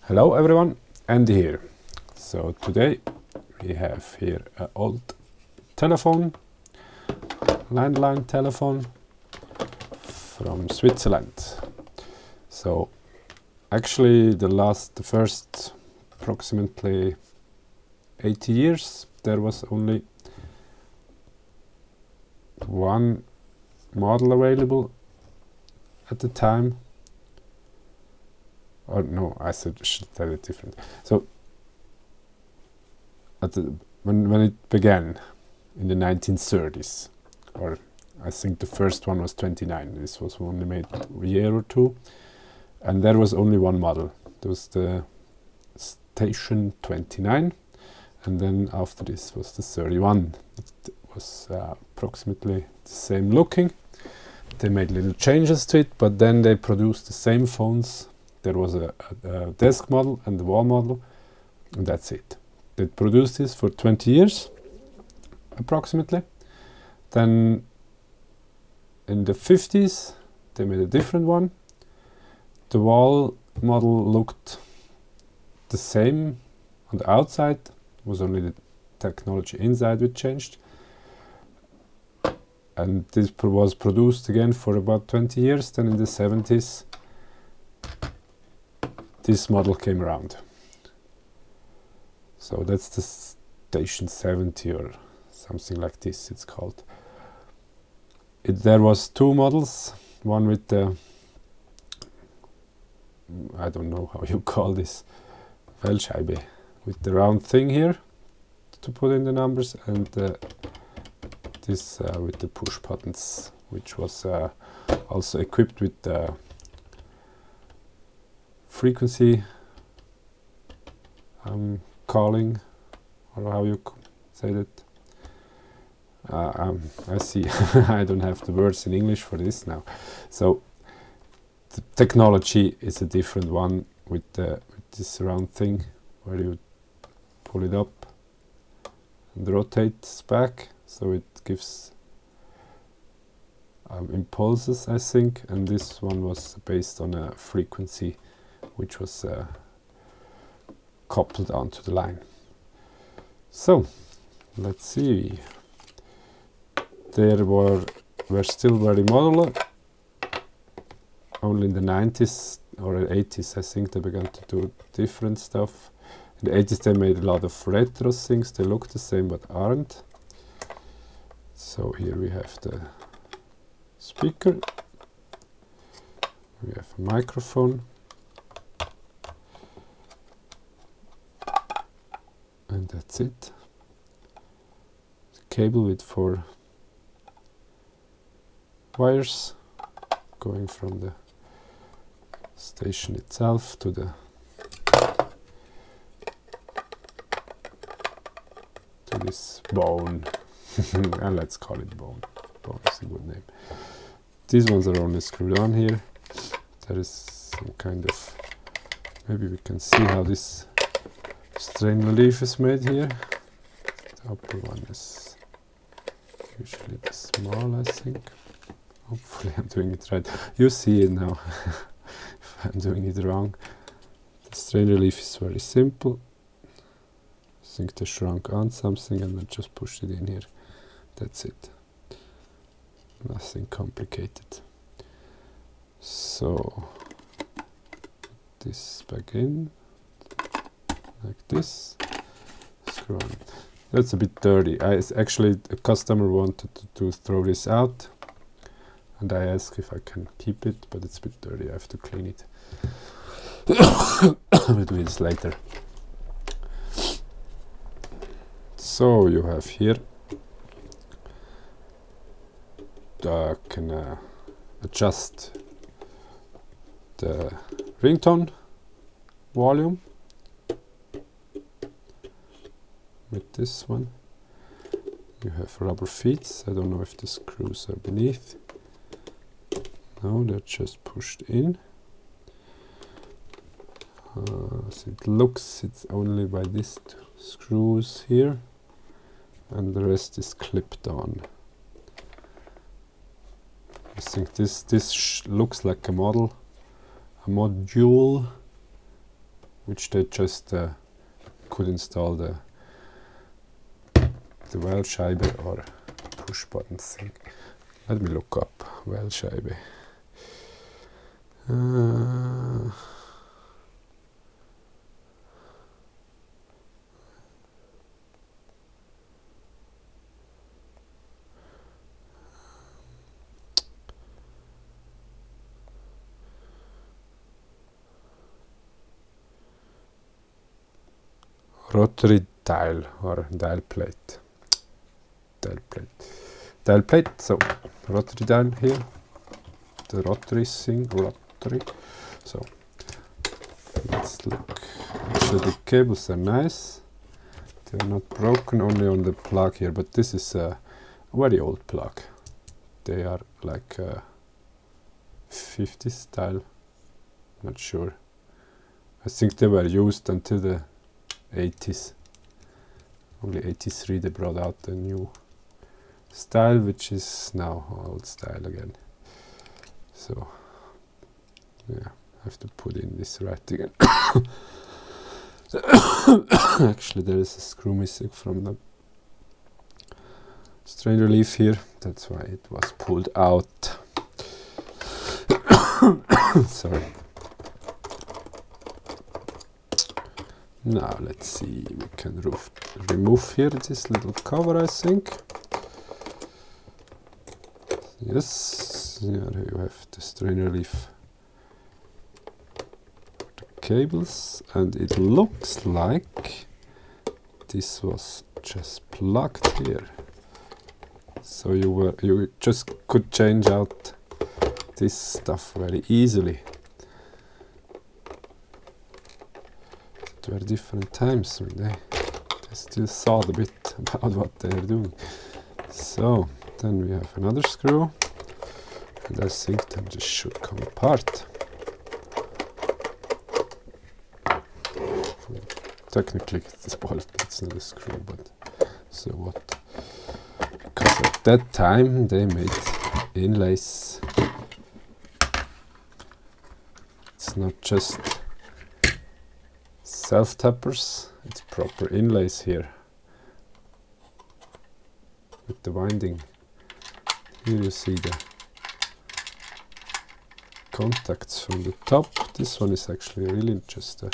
Hello everyone, Andy here. So today we have here an old telephone, landline telephone from Switzerland. So actually the first approximately 80 years there was only one model available at the time. Or no, I should tell it different. So, when it began in the 1930s, or I think the first one was 29. This was only made a year or two, and there was only one model. There was the Station 29, and then after this was the 31. It was approximately the same looking. They made little changes to it, but then they produced the same phones. There was a desk model and the wall model, and that's it. They produced this for 20 years, approximately. Then in the 50s, they made a different one. The wall model looked the same on the outside. It was only the technology inside which changed. And this was produced again for about 20 years. Then in the 70s, this model came around. So that's the Station 70 or something like this it's called. There was two models, one with the, I don't know how you call this, Wählscheibe, with the round thing here to put in the numbers, and this with the push buttons, which was also equipped with the frequency calling, or how you say that. I see I don't have the words in English for this now. So the technology is a different one with this round thing where you pull it up and rotates back, so it gives impulses, I think, and this one was based on a frequency which was coupled onto the line. So let's see. There were still very modular. Only in the 90s or 80s, I think, they began to do different stuff. In the 80s, they made a lot of retro things. They look the same but aren't. So here we have the speaker. We have a microphone. And that's it. The cable with 4 wires going from the station itself to this bone. And let's call it bone. Bone is a good name. These ones are only screwed on here. There is some kind of, maybe we can see how this strain relief is made here. The upper one is usually the small, I think. Hopefully I'm doing it right. You see it now. If I'm doing it wrong. The strain relief is very simple. I think they shrunk on something and then just pushed it in here. That's it. Nothing complicated. So this back in like this. Screw on. That's a bit dirty. Actually, a customer wanted to throw this out, and I asked if I can keep it, but it's a bit dirty. I have to clean it. We'll do this later. So you have here can adjust the ringtone volume with this one. You have rubber feet. I don't know if the screws are beneath. No, they're just pushed in. So it looks it's only by these 2 screws here, and the rest is clipped on. I think this looks like a module which they just could install the Wählscheibe or push button thing. Let me look up Wählscheibe. Rotary dial or dial plate. Dial plate, so rotary dial here. The rotary thing, rotary. So let's look. Actually the cables are nice. They're not broken, only on the plug here, but this is a very old plug. They are like 50 style, not sure. I think they were used until the 80s. Only 83 they brought out the new style, which is now old style again. So yeah, I have to put in this right again. Actually there is a screw missing from the strain relief here, that's why it was pulled out. Sorry. Now let's see, we can remove here this little cover, I think. Yes, here you have the strain relief, the cables, and it looks like this was just plugged here. So you just could change out this stuff very easily. There were different times when they still thought a bit about what they are doing. So then we have another screw, and I think then this should come apart. Technically it's a bolt, it's not a screw, but so what? Because at that time they made inlays. It's not just self-tappers, it's proper inlays here with the winding. Here you see the contacts from the top. This one is actually really just a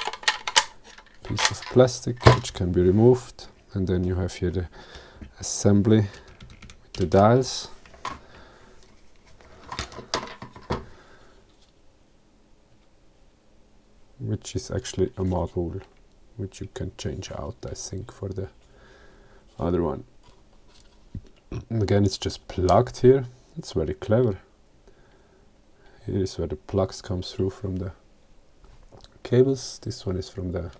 piece of plastic which can be removed, and then you have here the assembly with the dials. Which is actually a module which you can change out, I think, for the other one. Again, it's just plugged here. It's very clever. Here is where the plugs come through from the cables. This one is from the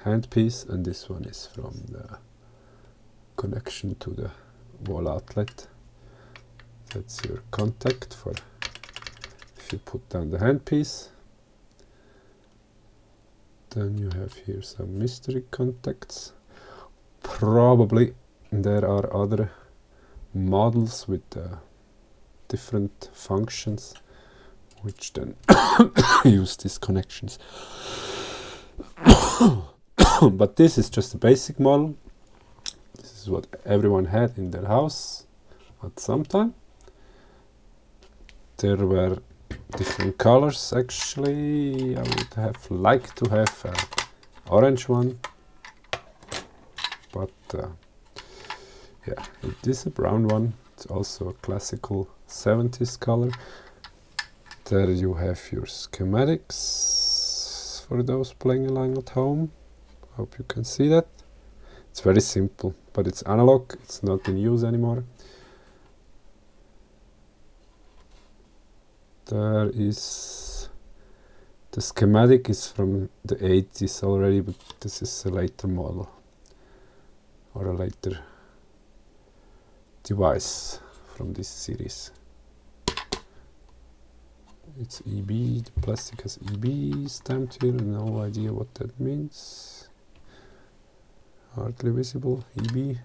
handpiece, and this one is from the connection to the wall outlet. That's your contact for if you put down the handpiece. Then you have here some mystery contacts. Probably there are other models with different functions which then use these connections. But this is just a basic model. This is what everyone had in their house at some time. There were different colors actually. I would have liked to have an orange one, but yeah, it is a brown one. It's also a classical 70s color. There you have your schematics for those playing along at home. Hope you can see that. It's very simple, but it's analog, it's not in use anymore. There is the schematic is from the 80s already, but this is a later model or a later device from this series. It's EB, the plastic has EB stamped here, no idea what that means. Hardly visible, EB.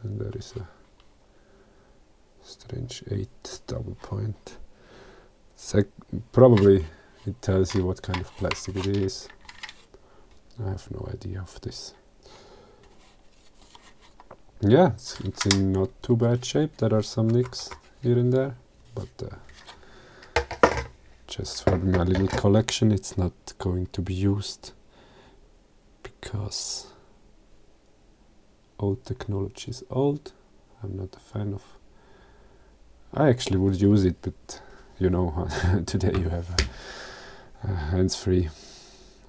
And there is a strange 8 double point. Probably it tells you what kind of plastic it is. I have no idea of this. Yeah, it's in not too bad shape. There are some nicks here and there, but just for my little collection, it's not going to be used because old technology is old. I'm not a fan of. I actually would use it, but you know, today you have a hands-free.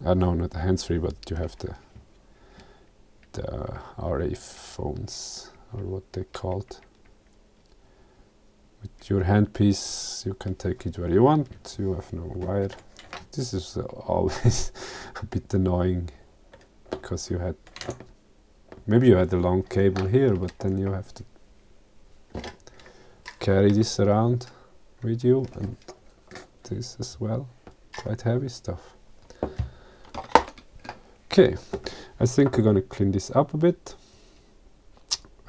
No, not a hands-free, but you have the RA phones, or what they called. With your handpiece, you can take it where you want. You have no wire. This is always a bit annoying because maybe you had a long cable here, but then you have to carry this around with you, and this as well. Quite heavy stuff. Okay, I think I'm gonna clean this up a bit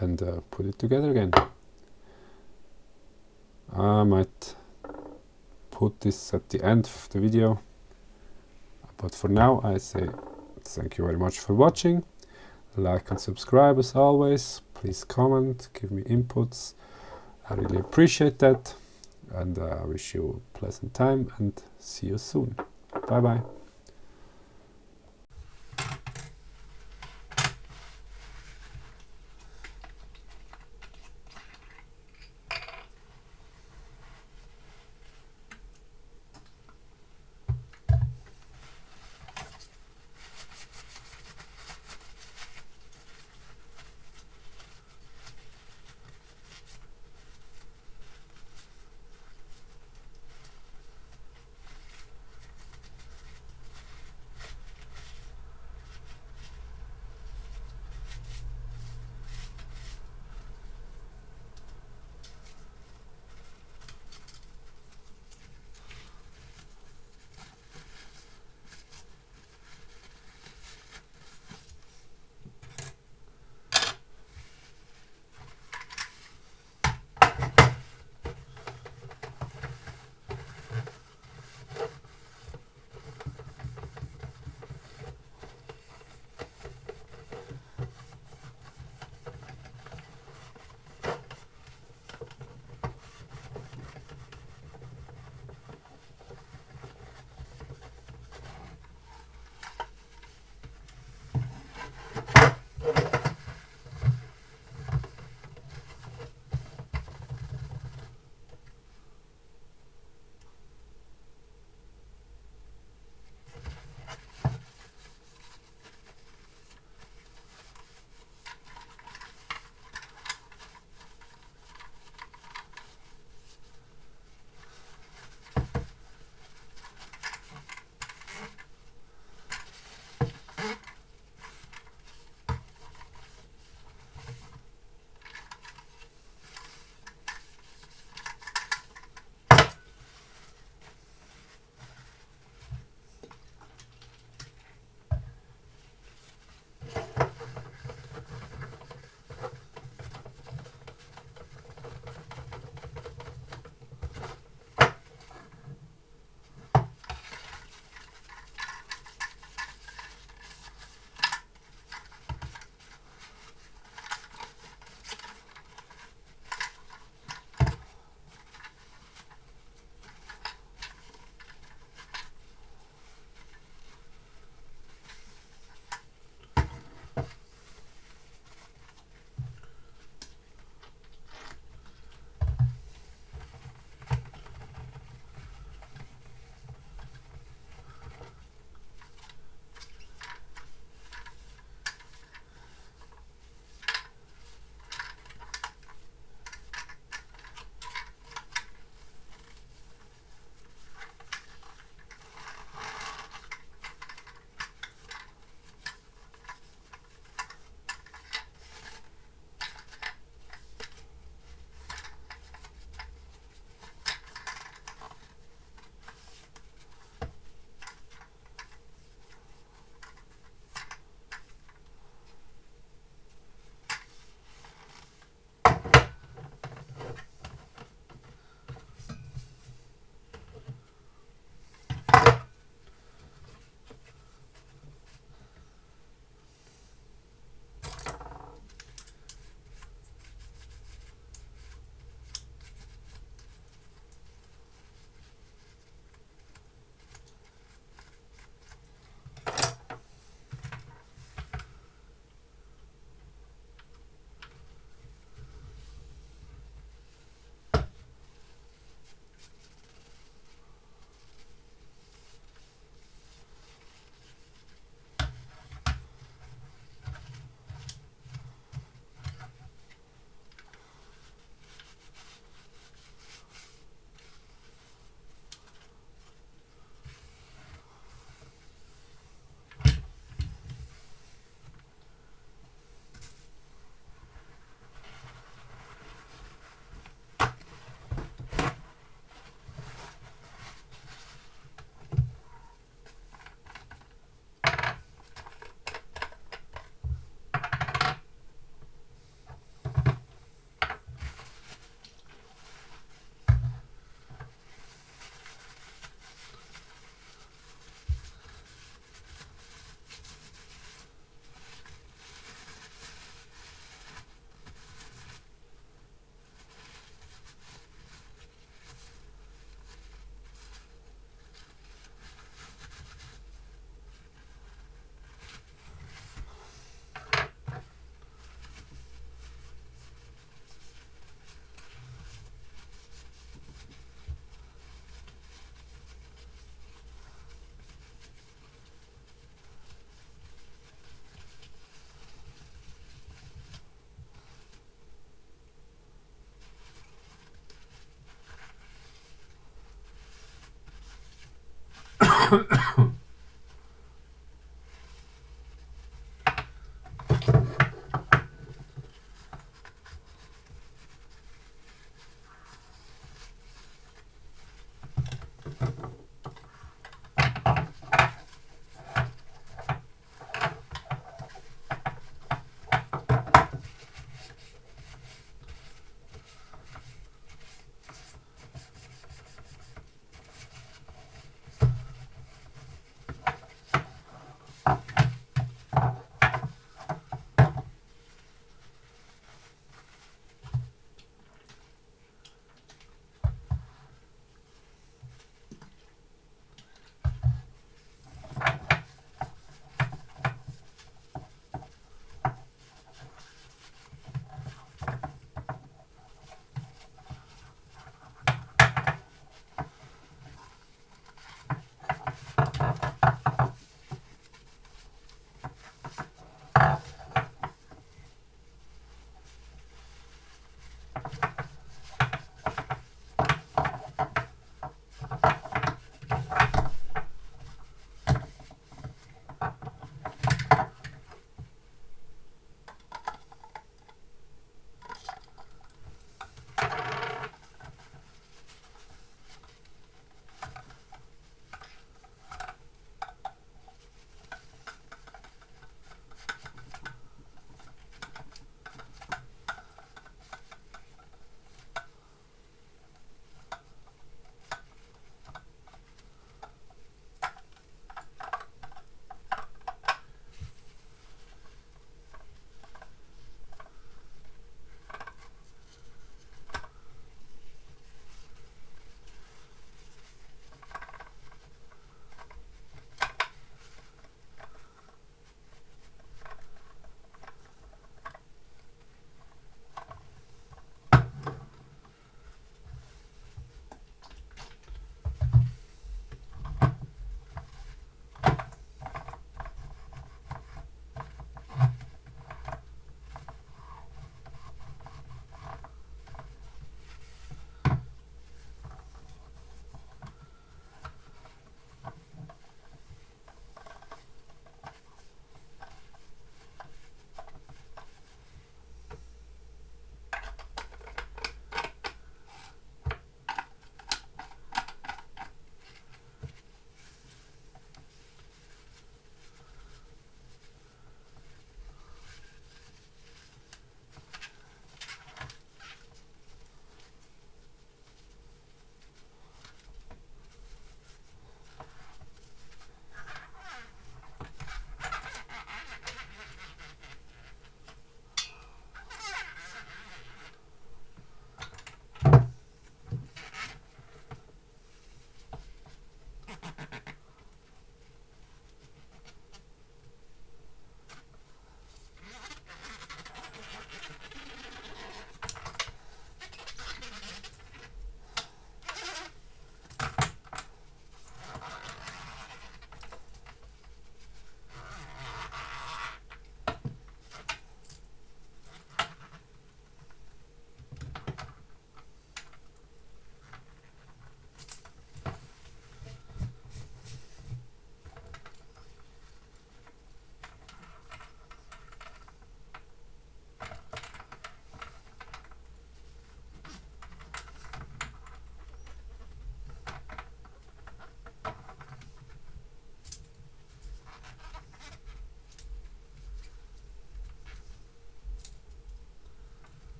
and put it together again. I might put this at the end of the video, but for now I say thank you very much for watching. Like and subscribe as always. Please comment, give me inputs. I really appreciate that, and I wish you a pleasant time and see you soon. Bye bye.